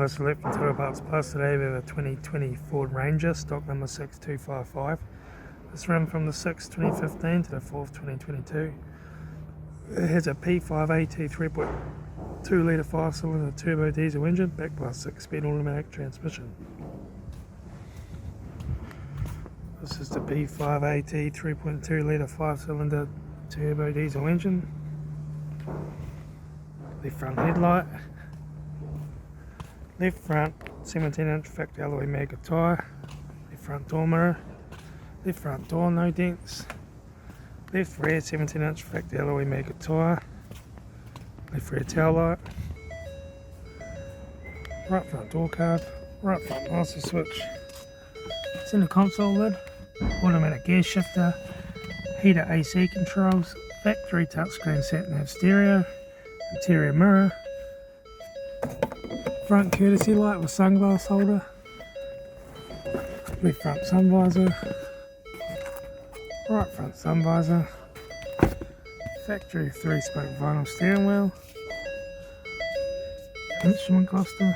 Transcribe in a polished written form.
Tyler Select from Total Parts Plus. Today we have a 2020 Ford Ranger, stock number 6255. It's run from the 6th 2015 to the 4th 2022. It has a P5AT 3.2 litre 5-cylinder turbo diesel engine backed by a 6-speed automatic transmission. This is the P5AT 3.2 litre 5-cylinder turbo diesel engine. The front headlight. Left front 17-inch factory alloy mega tyre. Left front door mirror. Left front door, no dents. Left rear 17-inch factory alloy mega tyre. Left rear taillight. Right front door card. Right front master switch. Centre console lid. Automatic gear shifter. Heater AC controls. Factory touchscreen satnav stereo. Interior mirror. Front courtesy light with sunglass holder. Left front sun visor. Right front sun visor. Factory 3-spoke vinyl steering wheel. Instrument cluster.